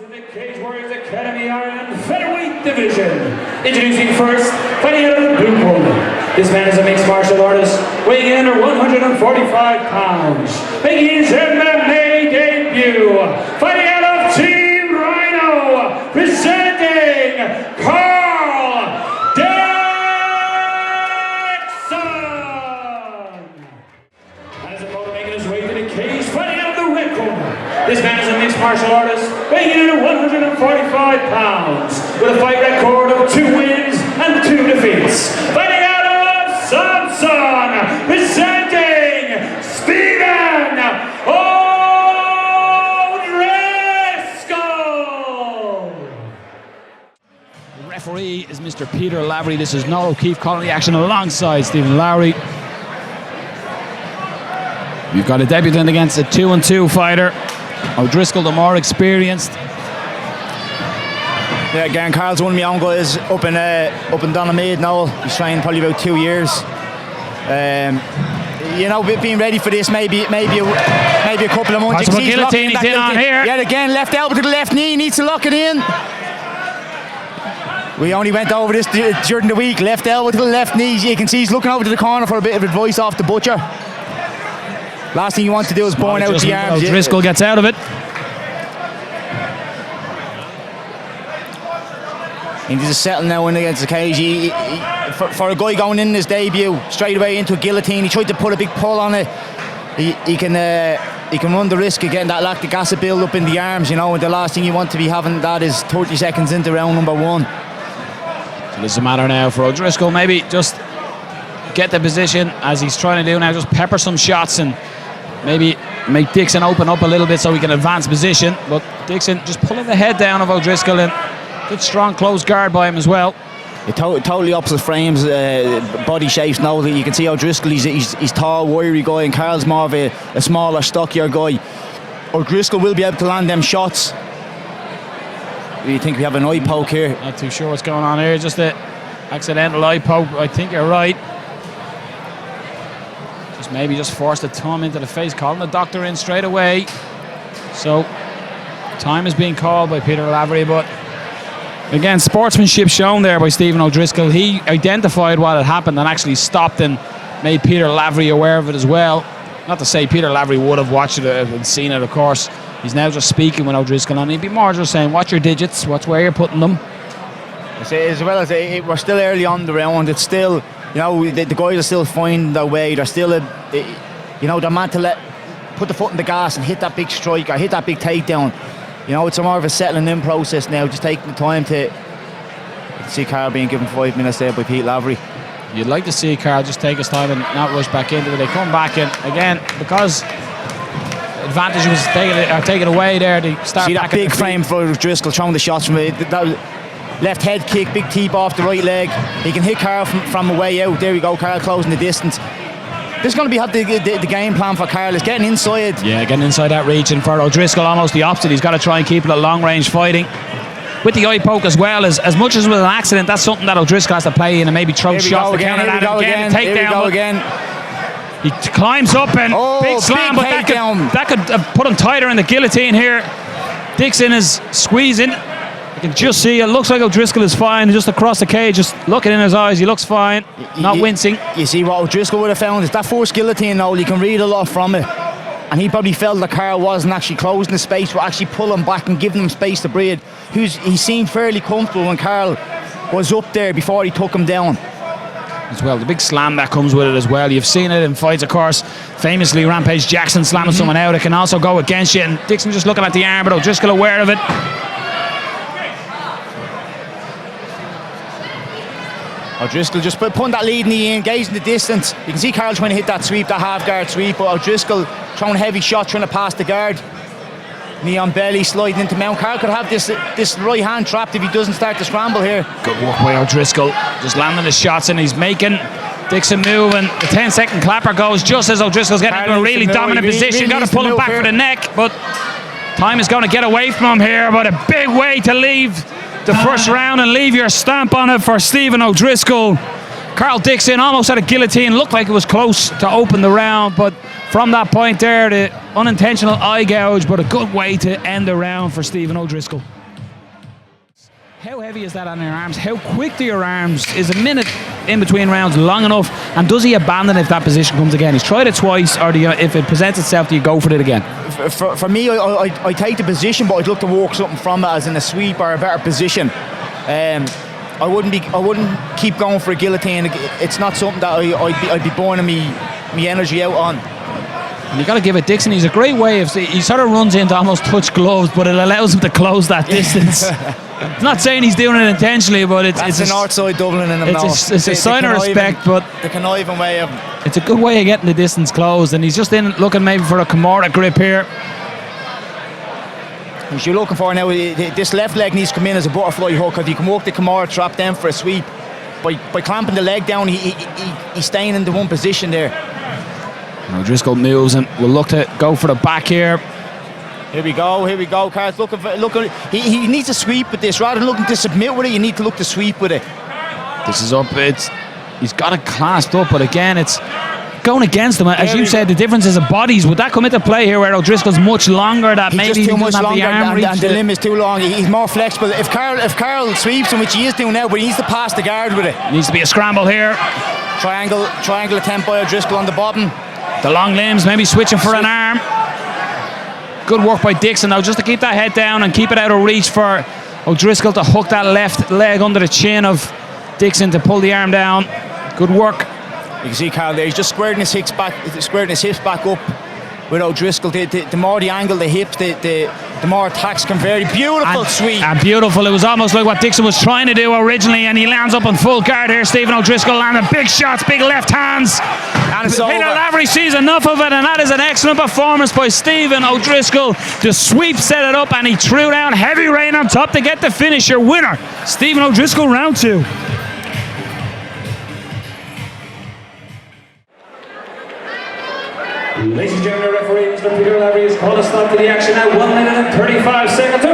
In the Cage Warriors Academy Ireland Featherweight division. Introducing first, fighting out of the blue corner. This man is a mixed martial artist, weighing in under 145 pounds. Making his MMA debut, fighting out of Team Ryano, presenting Karl Dixon. And as a opponent making his way to the cage, fighting out of the red corner. This man is a mixed martial artist, weighing in at 145 pounds, with a fight record of 2 wins and 2 defeats. Fighting out of Samson, presenting Stephen O'Driscoll. The referee is Mr. Peter Lavery. This is Noel O'Keefe calling the action alongside Stephen Lowry. We've got a debutant against a 2-2 fighter. O'Driscoll, the more experienced. Yeah, again, Karl's one of my own guys up in Donamead now. He's trained probably about 2 years. You know, being ready for this, maybe a couple of months. Possible guillotine, he's in on here. Yeah, again, left elbow to the left knee, needs to lock it in. We only went over this during the week. Left elbow to the left knee. You can see he's looking over to the corner for a bit of advice off the butcher. Last thing you want to do is burn out the arms. O'Driscoll gets out of it. He's just settling now in against the cage. For a guy going in his debut, straight away into a guillotine, he tried to put a big pull on it. He can run the risk of getting that lactic acid build up in the arms, you know, and the last thing you want to be having that is 30 seconds into round number 1. So this is a matter now for O'Driscoll, maybe just get the position as he's trying to do now, just pepper some shots and maybe make Dixon open up a little bit so he can advance position. But Dixon just pulling the head down of O'Driscoll, and good strong close guard by him as well. Totally opposite frames, body shapes now. You can see O'Driscoll, he's tall, wiry guy, and Karl's more of a smaller, stockier guy. O'Driscoll will be able to land them shots. Do you think we have an eye poke here? Not too sure what's going on here, just an accidental eye poke. I think you're right. Maybe just forced the thumb into the face, calling the doctor in straight away. So time is being called by Peter Lavery, but again, sportsmanship shown there by Stephen O'Driscoll. He identified what had happened and actually stopped and made Peter Lavery aware of it as well. Not to say Peter Lavery would have watched it and seen it, of course. He's now just speaking with O'Driscoll, and he'd be more just saying, watch your digits, watch where you're putting them. As well as we're still early on the round, it's still, you know, the guys are still finding their way. They're still, you know, they're meant to put the foot in the gas and hit that big strike or hit that big takedown. You know, it's more of a settling in process now, just taking the time to see Karl being given 5 minutes there by Pete Lavery. You'd like to see Karl just take his time and not rush back into it. They come back in again because advantage was taken away there. They start see back that big frame for O'Driscoll throwing the shots from it. That left head kick, big teep off the right leg. He can hit Karl from a way out. There we go, Karl closing the distance. This is going to be the game plan for Karl, is getting inside. Yeah, getting inside that reach, and for O'Driscoll almost the opposite. He's got to try and keep it at long range fighting. With the eye poke as well, as much as it was an accident, that's something that O'Driscoll has to play in and maybe throw shots to counter that again. He climbs up and big slam, but that could have put him tighter in the guillotine here. Dixon is squeezing. You can just see, it looks like O'Driscoll is fine, just across the cage, just looking in his eyes, he looks fine, not wincing. You see what O'Driscoll would have found is that first guillotine now, you can read a lot from it. And he probably felt that Karl wasn't actually closing the space, but actually pulling back and giving him space to breathe. He seemed fairly comfortable when Karl was up there before he took him down. As well, the big slam that comes with it as well. You've seen it in fights, of course. Famously, Rampage Jackson slamming someone out. It can also go against you. And Dixon just looking at the arm, but O'Driscoll aware of it. O'Driscoll just putting that lead knee in, gauging the distance. You can see Karl trying to hit that sweep, that half guard sweep, but O'Driscoll throwing a heavy shot, trying to pass the guard. Knee on belly, sliding into mount. Karl could have this right hand trapped if he doesn't start to scramble here. Good work by O'Driscoll, just landing his shots, and he's making Dixon move, and the 10-second clapper goes just as O'Driscoll's getting into a really dominant position. Got to pull him back for the neck, but time is going to get away from him here, but a big way to leave the first round and leave your stamp on it for Stephen O'Driscoll. Karl Dixon almost had a guillotine. Looked like it was close to open the round, but from that point there, the unintentional eye gouge, but a good way to end the round for Stephen O'Driscoll. How heavy is that on your arms? How quick do your arms? Is a minute in between rounds long enough? And does he abandon if that position comes again? He's tried it twice, or do you, if it presents itself, do you go for it again? For me, I take the position, but I'd look to walk something from it, as in a sweep or a better position. I wouldn't keep going for a guillotine. It's not something that I'd be burning me energy out on. And you got to give it Dixon. He's a great way of, he sort of runs in to almost touch gloves, but it allows him to close that distance. I'm not saying he's doing it intentionally, but it's the north side Dublin in him now. It's a sign of respect, but the conniving way of it's a good way of getting the distance closed, and he's just in looking maybe for a Kimura grip here. What you're looking for now, this left leg needs to come in as a butterfly hook. If you can walk the Kimura trap down for a sweep, by clamping the leg down, he's staying in the one position there. O'Driscoll moves and will look to go for the back here. Here we go, Karl. He needs to sweep with this. Rather than looking to submit with it, you need to look to sweep with it. This is up, he's got it clasped up, but again, it's going against him. As you said, the difference is the bodies. Would that come into play here where O'Driscoll's much longer, that maybe just too much longer, and the limb is too long. He's more flexible. If Karl sweeps him, which he is doing now, but he needs to pass the guard with it. Needs to be a scramble here. Triangle attempt by O'Driscoll on the bottom. The long limbs, maybe switching for an arm. Good work by Dixon now, just to keep that head down and keep it out of reach for O'Driscoll to hook that left leg under the chin of Dixon to pull the arm down. Good work. You can see Karl there, he's just squaring his hips back up with O'Driscoll. The more the angle, the hips, the more attacks can vary. Beautiful sweep. And beautiful. It was almost like what Dixon was trying to do originally, and he lands up on full guard here. Stephen O'Driscoll landing big shots, big left hands. And it's Peter over. Lavery sees enough of it, and that is an excellent performance by Stephen O'Driscoll. The sweep set it up, and he threw down heavy rain on top to get the finish. Your winner, Stephen O'Driscoll, round 2. Ladies and gentlemen, referee Mr. Peter Lavery has called a stop to the action at 1 minute and 35 seconds.